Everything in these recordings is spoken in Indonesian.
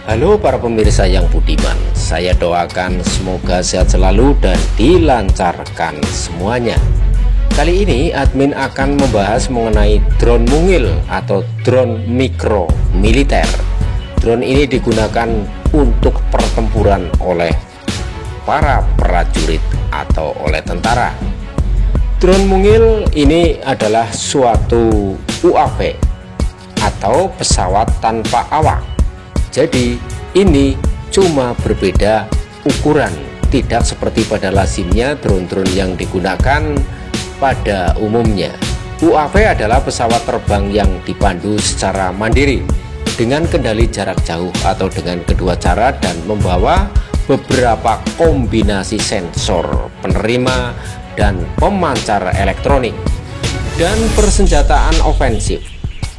Halo para pemirsa yang budiman, saya doakan semoga sehat selalu dan dilancarkan semuanya. Kali ini admin akan membahas mengenai drone mungil atau drone mikro militer. Drone ini digunakan untuk pertempuran oleh para prajurit atau oleh tentara. Drone mungil ini adalah suatu UAV atau pesawat tanpa awak. Jadi ini cuma berbeda ukuran, tidak seperti pada lazimnya drone-drone yang digunakan pada umumnya. UAV adalah pesawat terbang yang dipandu secara mandiri dengan kendali jarak jauh atau dengan kedua cara dan membawa beberapa kombinasi sensor, penerima, dan pemancar elektronik dan persenjataan ofensif.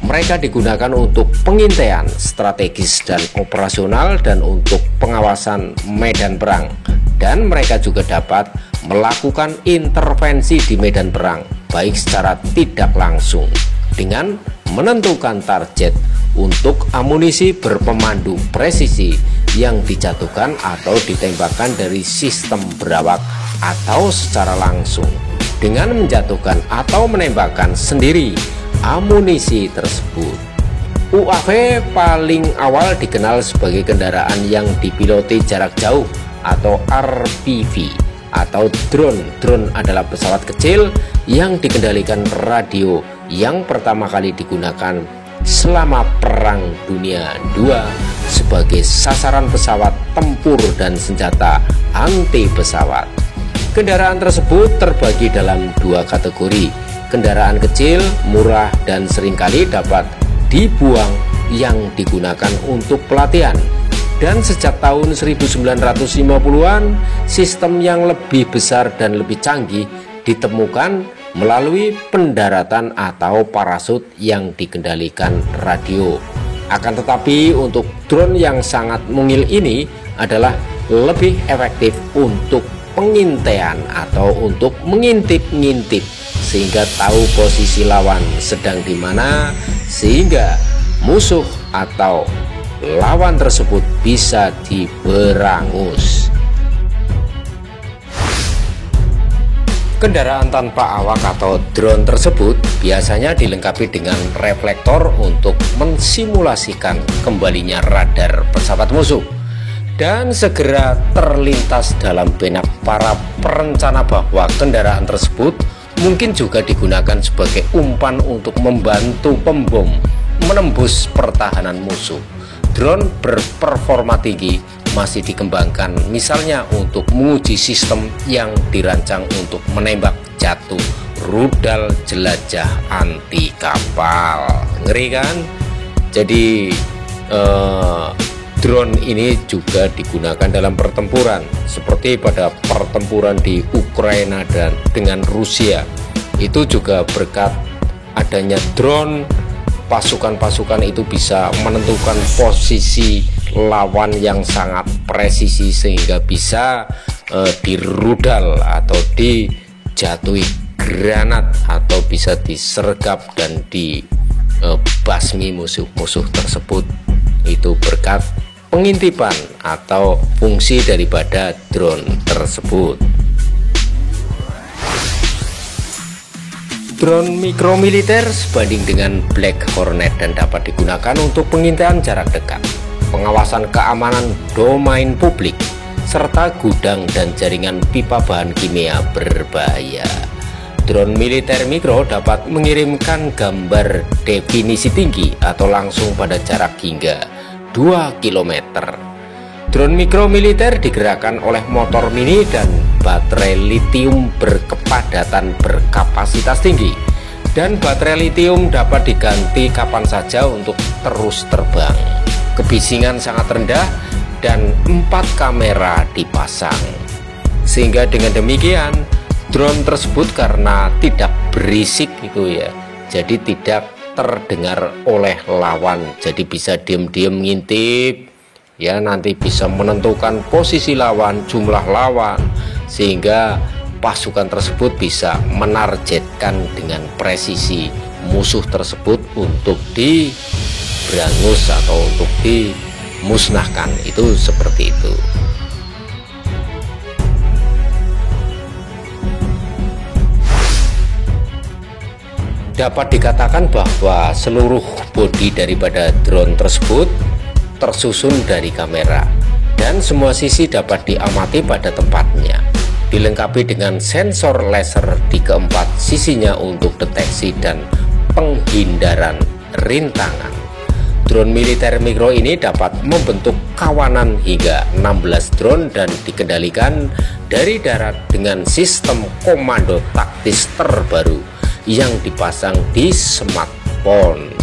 Mereka digunakan untuk pengintaian strategis dan operasional dan untuk pengawasan medan perang, dan mereka juga dapat melakukan intervensi di medan perang baik secara tidak langsung dengan menentukan target untuk amunisi berpemandu presisi yang dijatuhkan atau ditembakkan dari sistem berawak atau secara langsung dengan menjatuhkan atau menembakkan sendiri amunisi tersebut. UAV paling awal dikenal sebagai kendaraan yang dipiloti jarak jauh atau RPV atau drone. Drone adalah pesawat kecil yang dikendalikan radio yang pertama kali digunakan selama Perang Dunia II sebagai sasaran pesawat tempur dan senjata anti pesawat. Kendaraan tersebut terbagi dalam dua kategori: kendaraan kecil, murah, dan seringkali dapat dibuang yang digunakan untuk pelatihan. Dan sejak tahun 1950-an, sistem yang lebih besar dan lebih canggih ditemukan melalui pendaratan atau parasut yang dikendalikan radio. Akan tetapi untuk drone yang sangat mungil ini adalah lebih efektif untuk pengintaian atau untuk mengintip-ngintip sehingga tahu posisi lawan sedang di mana, sehingga musuh atau lawan tersebut bisa diberangus. Kendaraan tanpa awak atau drone tersebut biasanya dilengkapi dengan reflektor untuk mensimulasikan kembalinya radar pesawat musuh dan segera terlintas dalam benak para perencana bahwa kendaraan tersebut mungkin juga digunakan sebagai umpan untuk membantu pembom menembus pertahanan musuh. Drone berperforma tinggi masih dikembangkan misalnya untuk menguji sistem yang dirancang untuk menembak jatuh rudal jelajah anti kapal. Ngeri kan? Jadi drone ini juga digunakan dalam pertempuran seperti pada pertempuran di Ukraina dan dengan Rusia. Itu juga berkat adanya drone, pasukan-pasukan itu bisa menentukan posisi lawan yang sangat presisi sehingga bisa dirudal atau dijatuhi granat atau bisa disergap dan dibasmi musuh-musuh tersebut. Itu berkat pengintipan atau fungsi daripada drone tersebut. Drone mikro militer sebanding dengan Black Hornet dan dapat digunakan untuk pengintaian jarak dekat, pengawasan keamanan domain publik, serta gudang dan jaringan pipa bahan kimia berbahaya. Drone militer mikro dapat mengirimkan gambar definisi tinggi atau langsung pada jarak hingga 2 km. Drone mikro militer digerakkan oleh motor mini dan baterai litium berkepadatan berkapasitas tinggi, dan baterai litium dapat diganti kapan saja untuk terus terbang. Kebisingan sangat rendah dan 4 kamera dipasang, sehingga dengan demikian drone tersebut karena tidak berisik gitu ya, jadi tidak terdengar oleh lawan, jadi bisa diam-diam ngintip ya, nanti bisa menentukan posisi lawan, jumlah lawan, sehingga pasukan tersebut bisa menargetkan dengan presisi musuh tersebut untuk diberangus atau untuk musnahkan, itu seperti itu. Dapat dikatakan bahwa seluruh bodi daripada drone tersebut tersusun dari kamera dan semua sisi dapat diamati pada tempatnya, dilengkapi dengan sensor laser di keempat sisinya untuk deteksi dan penghindaran rintangan. Drone militer mikro ini dapat membentuk kawanan hingga 16 drone dan dikendalikan dari darat dengan sistem komando taktis terbaru yang dipasang di smartphone.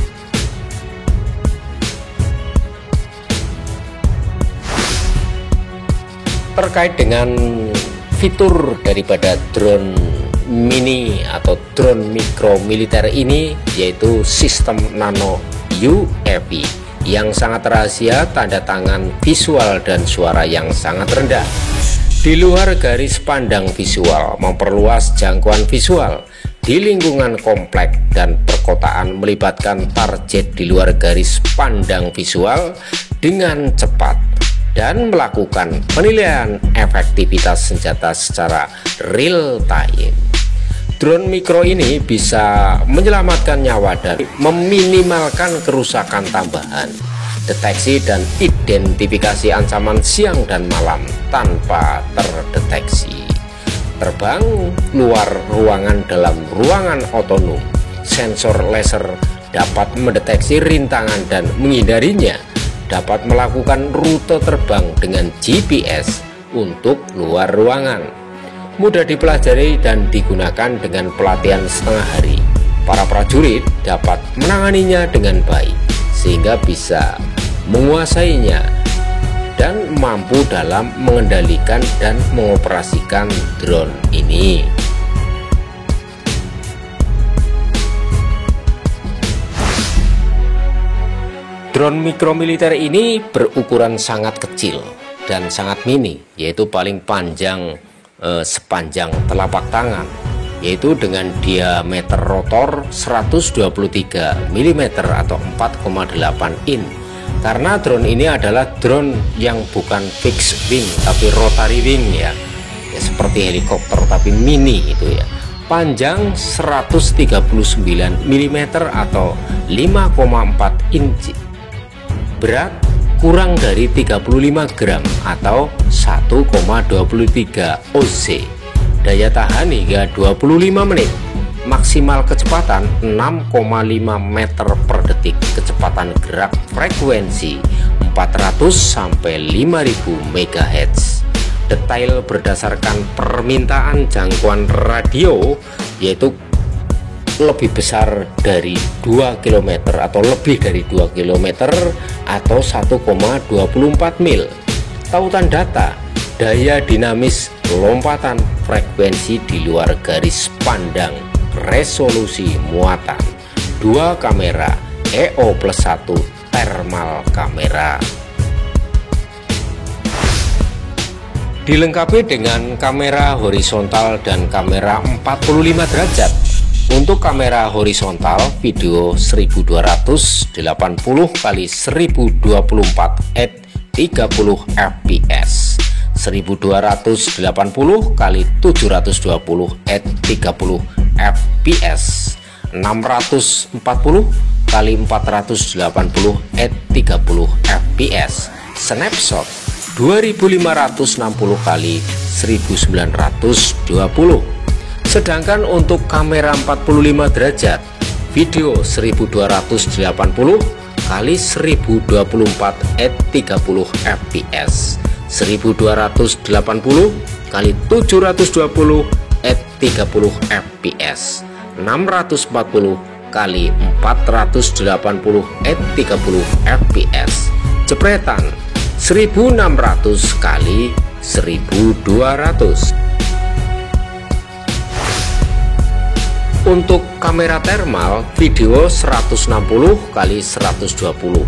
Terkait dengan fitur daripada drone mini atau drone mikro militer ini, yaitu sistem nano UAV yang sangat rahasia, tanda tangan visual dan suara yang sangat rendah di luar garis pandang visual, memperluas jangkauan visual di lingkungan kompleks dan perkotaan, melibatkan target di luar garis pandang visual dengan cepat dan melakukan penilaian efektivitas senjata secara real time. Drone mikro ini bisa menyelamatkan nyawa dan meminimalkan kerusakan tambahan, deteksi dan identifikasi ancaman siang dan malam tanpa terdeteksi. Terbang luar ruangan dalam ruangan otonom, sensor laser dapat mendeteksi rintangan dan menghindarinya, dapat melakukan rute terbang dengan GPS untuk luar ruangan. Mudah dipelajari dan digunakan dengan pelatihan setengah hari. Para prajurit dapat menanganinya dengan baik sehingga bisa menguasainya dan mampu dalam mengendalikan dan mengoperasikan drone ini. Drone mikro militer ini berukuran sangat kecil dan sangat mini, yaitu paling panjang sepanjang telapak tangan, yaitu dengan diameter rotor 123 mm atau 4,8 in. Karena drone ini adalah drone yang bukan fixed wing tapi rotary wing ya, seperti helikopter tapi mini itu ya. Panjang 139 mm atau 5,4 inci. Berat kurang dari 35 gram atau 1,23 oz. Daya tahan hingga 25 menit. Maksimal kecepatan 6,5 meter per detik. Kecepatan gerak frekuensi 400 sampai 5000 MHz. Detail berdasarkan permintaan jangkauan radio, yaitu lebih besar dari 2 km atau lebih dari 2 km atau 1,24 mil. Tautan data, daya dinamis lompatan, frekuensi di luar garis pandang, resolusi muatan, 2 kamera EO+1 thermal kamera. Dilengkapi dengan kamera horizontal dan kamera 45 derajat. Untuk kamera horizontal, video 1280 x 1024 at 30 fps, 1280 x 720 at 30 fps, 640 x 480 at 30 fps. Snapshot 2560 x 1920. Sedangkan untuk kamera 45 derajat, video 1280 x 1024 at 30 fps, 1280 x 720 at 30 fps, 640 x 480 at 30 fps. Jepretan 1600 x 1200. Untuk kamera thermal, video 160 x 120,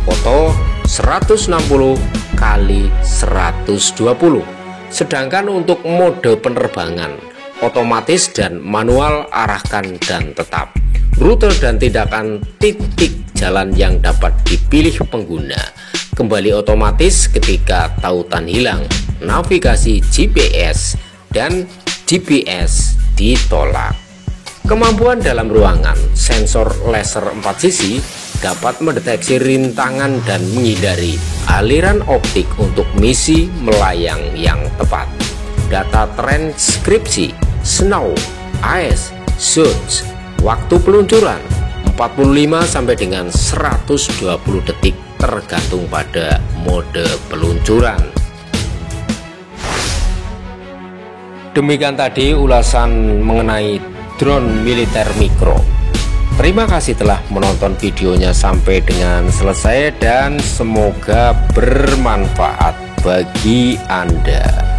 foto 160 x 120. Sedangkan untuk mode penerbangan, otomatis dan manual, arahkan dan tetap, rute dan tindakan titik jalan yang dapat dipilih pengguna, kembali otomatis ketika tautan hilang, navigasi GPS dan GPS ditolak. Kemampuan dalam ruangan, sensor laser 4 sisi dapat mendeteksi rintangan dan menghindari aliran optik untuk misi melayang yang tepat. Data transkripsi, snow, ice, suits, waktu peluncuran 45 sampai dengan 120 detik tergantung pada mode peluncuran. Demikian tadi ulasan mengenai drone militer mikro. Terima kasih telah menonton videonya sampai dengan selesai dan semoga bermanfaat bagi Anda.